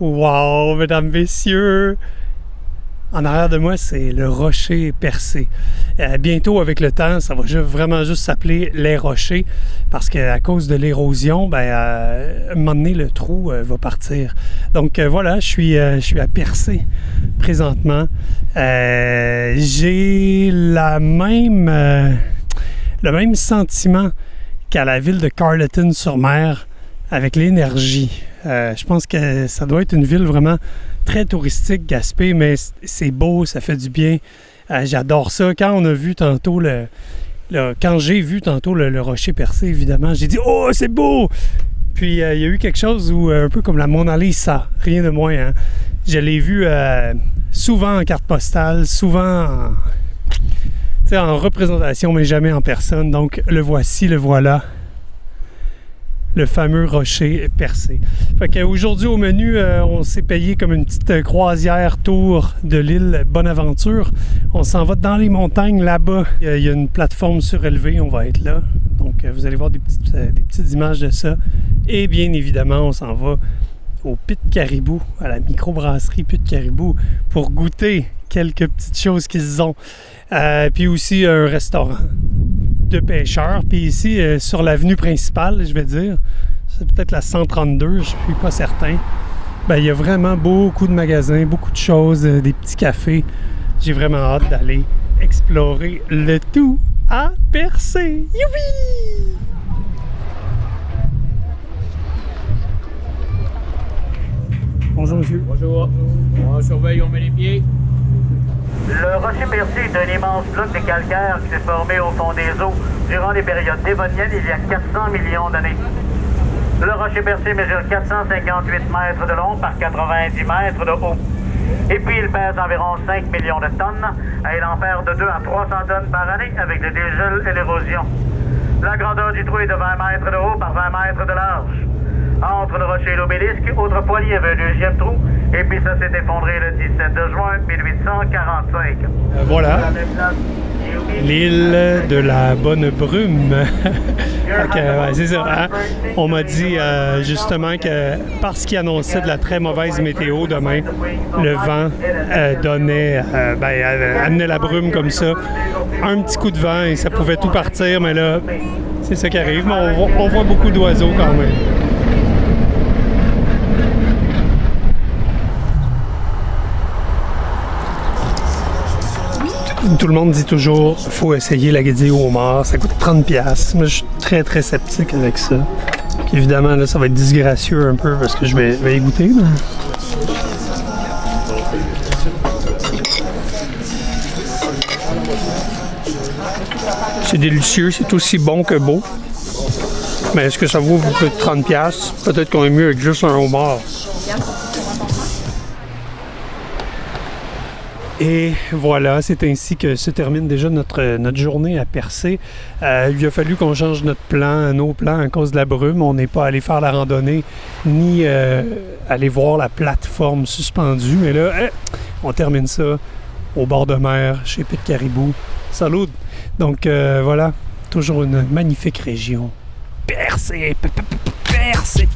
Wow, mesdames, messieurs! En arrière de moi, c'est le rocher percé. Bientôt, avec le temps, ça va vraiment juste s'appeler les rochers parce qu'à cause de l'érosion, à un moment donné, le trou va partir. Donc voilà, je suis à Percé présentement. J'ai le même sentiment qu'à la ville de Carleton-sur-Mer avec l'énergie. Je pense que ça doit être une ville vraiment très touristique, Gaspé, mais c'est beau, ça fait du bien. J'adore ça. Quand j'ai vu tantôt le rocher percé, évidemment, j'ai dit « Oh, c'est beau! » Puis il y a eu quelque chose où, un peu comme la Mona Lisa, rien de moins. Hein? Je l'ai vu souvent en carte postale, souvent en représentation, mais jamais en personne. Donc le voici, le voilà. Le fameux rocher percé. Fait qu'aujourd'hui au menu, on s'est payé comme une petite croisière tour de l'île Bonaventure. On s'en va dans les montagnes là-bas. Il y a une plateforme surélevée, on va être là. Donc vous allez voir des petites images de ça. Et bien évidemment, on s'en va au Pit Caribou, à la microbrasserie Pit Caribou, pour goûter quelques petites choses qu'ils ont. Puis aussi un restaurant de pêcheurs. Puis ici, sur l'avenue principale, je vais dire, c'est peut-être la 132, je ne suis pas certain. Il y a vraiment beaucoup de magasins, beaucoup de choses, des petits cafés. J'ai vraiment hâte d'aller explorer le tout à Percé. Youpi! Bonjour, monsieur. Bonjour. On surveille, on met les pieds. Le rocher percé est un immense bloc de calcaire qui s'est formé au fond des eaux durant les périodes dévoniennes il y a 400 millions d'années. Le rocher percé mesure 458 mètres de long par 90 mètres de haut. Et puis il pèse environ 5 millions de tonnes et il en perd de 2 à 300 tonnes par année avec le dégel et l'érosion. La grandeur du trou est de 20 mètres de haut par 20 mètres de large. Entre le rocher et l'obélisque, autrefois il y avait un deuxième trou, et puis ça s'est effondré le 17 de juin 1845. Voilà, l'île de la bonne brume. C'est ça, hein? On m'a dit justement que parce qu'il annonçait de la très mauvaise météo demain, le vent amenait la brume comme ça. Un petit coup de vent et ça pouvait tout partir, mais là, c'est ça qui arrive. Mais on voit beaucoup d'oiseaux quand même. Tout le monde dit toujours qu'il faut essayer l'agédie au homard, ça coûte 30$. Moi, je suis très, très sceptique avec ça. Puis évidemment, là, ça va être disgracieux un peu parce que je vais y goûter. Mais... c'est délicieux, c'est aussi bon que beau. Mais est-ce que ça vaut plus de 30$? Peut-être qu'on est mieux avec juste un homard. Et voilà, c'est ainsi que se termine déjà notre journée à Percé. Il a fallu qu'on change nos plans à cause de la brume. On n'est pas allé faire la randonnée ni aller voir la plateforme suspendue. Mais là, on termine ça au bord de mer, chez Pit Caribou. Salut! Donc voilà, toujours une magnifique région. Percé! Percé!